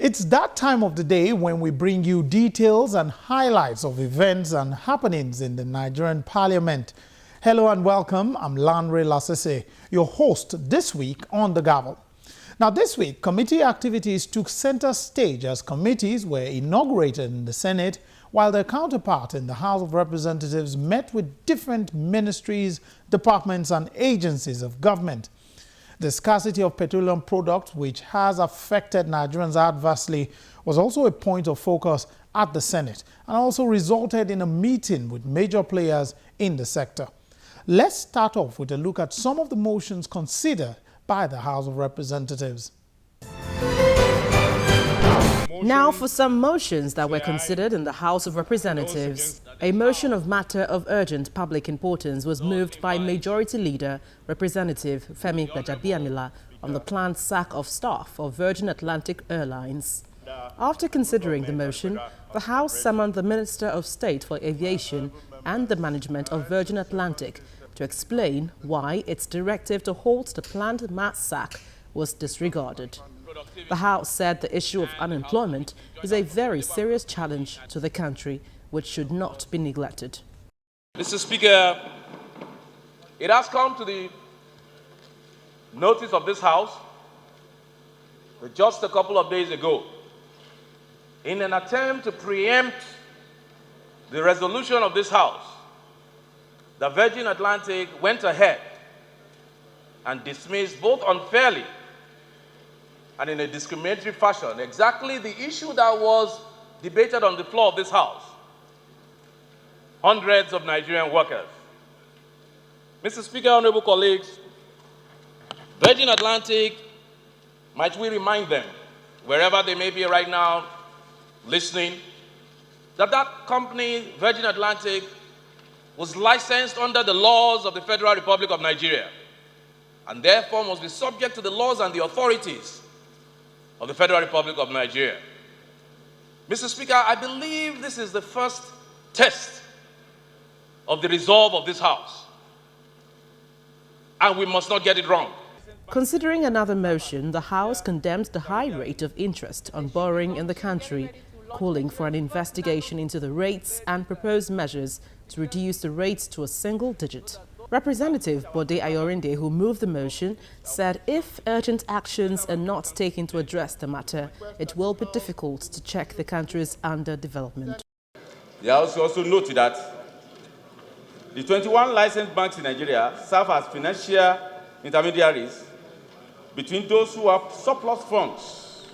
It's that time of the day when we bring you details and highlights of events and happenings in the Nigerian Parliament. Hello and welcome. I'm Lanre Lasese, your host this week on the Gavel. Now this week, committee activities took center stage as committees were inaugurated in the Senate, while their counterpart in the House of Representatives met with different ministries, departments and agencies of government. The scarcity of petroleum products, which has affected Nigerians adversely, was also a point of focus at the Senate and also resulted in a meeting with major players in the sector. Let's start off with a look at some of the motions considered by the House of Representatives. Now for some motions that were considered in the House of Representatives. A motion of matter of urgent public importance was moved by Majority Leader Representative Femi Gbajabiamila on the planned sack of staff of Virgin Atlantic Airlines. After considering the motion, the House summoned the Minister of State for Aviation and the management of Virgin Atlantic to explain why its directive to halt the planned mass sack was disregarded. The House said the issue of unemployment is a very serious challenge to the country, which should not be neglected. Mr. Speaker, it has come to the notice of this House that just a couple of days ago, in an attempt to preempt the resolution of this House, the Virgin Atlantic went ahead and dismissed both unfairly and in a discriminatory fashion exactly the issue that was debated on the floor of this House. Hundreds of Nigerian workers. Mr. Speaker, honorable colleagues, Virgin Atlantic, might we remind them, wherever they may be right now listening, that company, Virgin Atlantic, was licensed under the laws of the Federal Republic of Nigeria and therefore must be subject to the laws and the authorities of the Federal Republic of Nigeria. Mr. Speaker, I believe this is the first test of the resolve of this House, and we must not get it wrong. Considering another motion, the House condemned the high rate of interest on borrowing in the country, calling for an investigation into the rates and proposed measures to reduce the rates to a single digit. Representative Bode Ayorinde, who moved the motion, said if urgent actions are not taken to address the matter, it will be difficult to check the country's underdevelopment. The House also noted that the 21 licensed banks in Nigeria serve as financial intermediaries between those who have surplus funds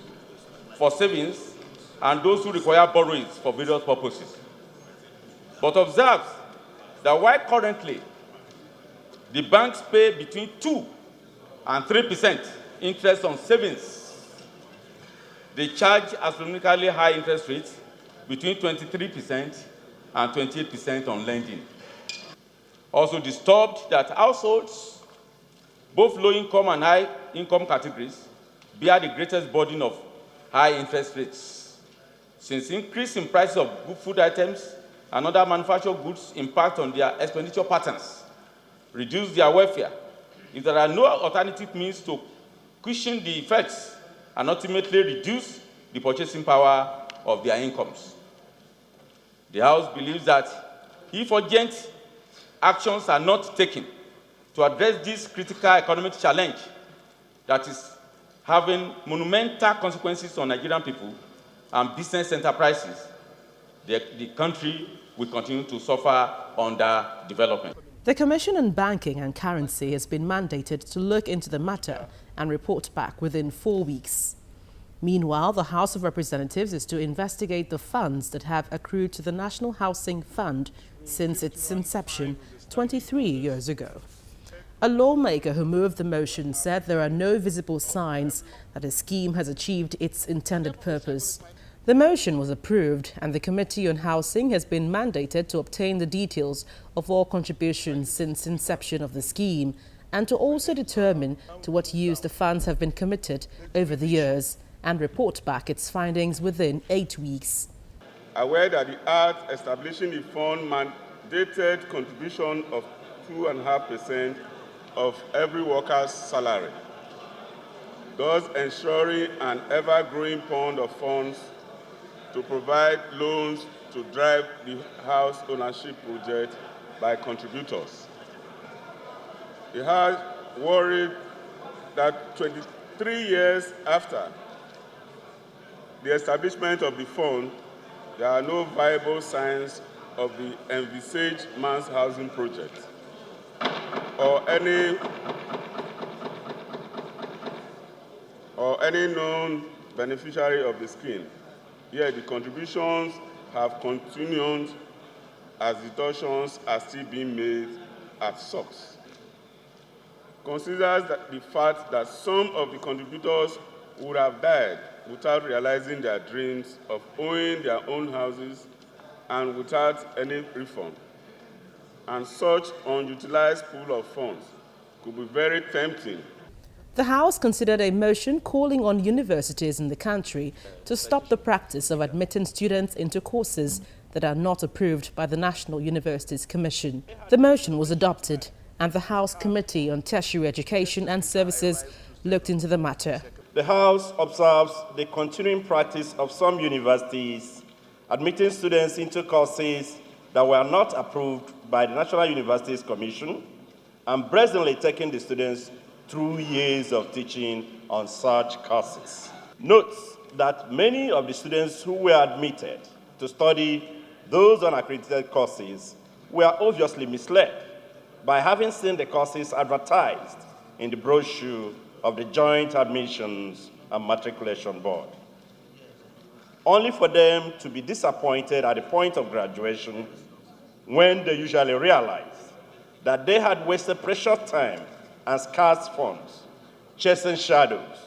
for savings and those who require borrowings for various purposes. But observe that while currently the banks pay between 2 and 3% interest on savings, they charge astronomically high interest rates between 23% and 28% on lending. Also disturbed that households, both low-income and high-income categories, bear the greatest burden of high interest rates, since increase in prices of food items and other manufactured goods impact on their expenditure patterns, reduce their welfare if there are no alternative means to cushion the effects and ultimately reduce the purchasing power of their incomes. The House believes that if urgent actions are not taken to address this critical economic challenge that is having monumental consequences on Nigerian people and business enterprises, the country will continue to suffer under development. The Commission on Banking and Currency has been mandated to look into the matter and report back within 4 weeks. Meanwhile, the House of Representatives is to investigate the funds that have accrued to the National Housing Fund since its inception 23 years ago. A lawmaker who moved the motion said there are no visible signs that the scheme has achieved its intended purpose. The motion was approved, and the Committee on Housing has been mandated to obtain the details of all contributions since inception of the scheme and to also determine to what use the funds have been committed over the years and report back its findings within 8 weeks. Aware that the Act establishing the fund mandated contribution of 2.5% of every worker's salary, thus ensuring an ever-growing pond of funds to provide loans to drive the house ownership project by contributors. The House worried that 23 years after the establishment of the fund, there are no viable signs of the envisaged mass housing project or any known beneficiary of the scheme. Yet the contributions have continued as deductions are still being made at source. Considers that the fact that some of the contributors would have died without realizing their dreams of owning their own houses and without any refund. And such unutilized pool of funds could be very tempting. The House considered a motion calling on universities in the country to stop the practice of admitting students into courses that are not approved by the National Universities Commission. The motion was adopted, and the House Committee on Tertiary Education and Services looked into the matter. The House observes the continuing practice of some universities admitting students into courses that were not approved by the National Universities Commission and brazenly taking the students through years of teaching on such courses. Notes that many of the students who were admitted to study those unaccredited courses were obviously misled by having seen the courses advertised in the brochure of the Joint Admissions and Matriculation Board, only for them to be disappointed at the point of graduation when they usually realize that they had wasted precious time and scarce funds chasing shadows,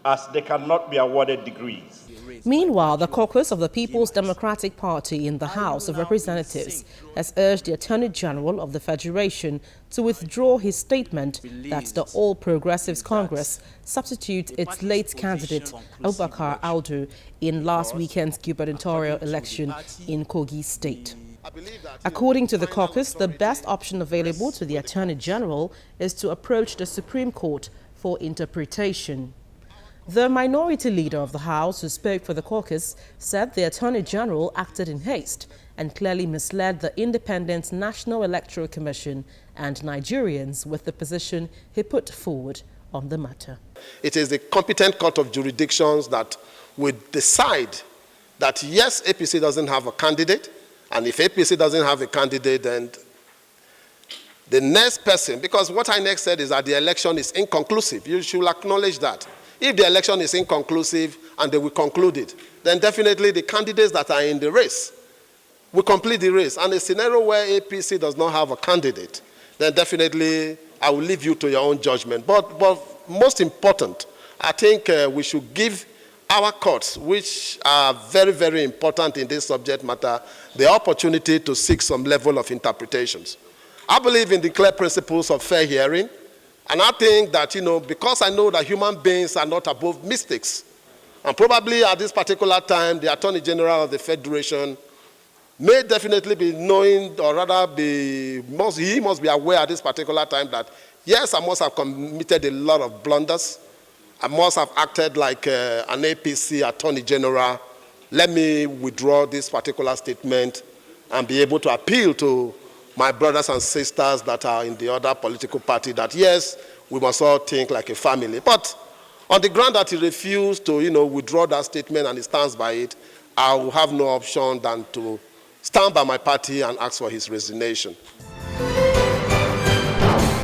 as they cannot be awarded degrees. Meanwhile, the caucus of the People's Democratic Party in the House of Representatives has urged the Attorney General of the Federation to withdraw his statement that the All Progressives Congress substitute its late candidate Abubakar Audu in last weekend's gubernatorial election in Kogi State. According to the caucus, the best option available to the Attorney General is to approach the Supreme Court for interpretation. The minority leader of the House, who spoke for the caucus, said the Attorney General acted in haste and clearly misled the Independent National Electoral Commission and Nigerians with the position he put forward on the matter. It is the competent court of jurisdictions that would decide that, yes, APC doesn't have a candidate, and if APC doesn't have a candidate, then the next person, because what I next said is that the election is inconclusive. You should acknowledge that. If the election is inconclusive and they will conclude it, then definitely the candidates that are in the race will complete the race. And a scenario where APC does not have a candidate, then definitely I will leave you to your own judgment. But most important, I think we should give our courts, which are very, very important in this subject matter, the opportunity to seek some level of interpretations. I believe in the clear principles of fair hearing. And I think that, because I know that human beings are not above mistakes, and probably at this particular time, the Attorney General of the Federation may definitely be knowing, or rather he must be aware at this particular time that, yes, I must have committed a lot of blunders. I must have acted like an APC Attorney General. Let me withdraw this particular statement and be able to appeal to my brothers and sisters that are in the other political party that, yes, we must all think like a family. But on the ground that he refused to, withdraw that statement and he stands by it, I will have no option than to stand by my party and ask for his resignation.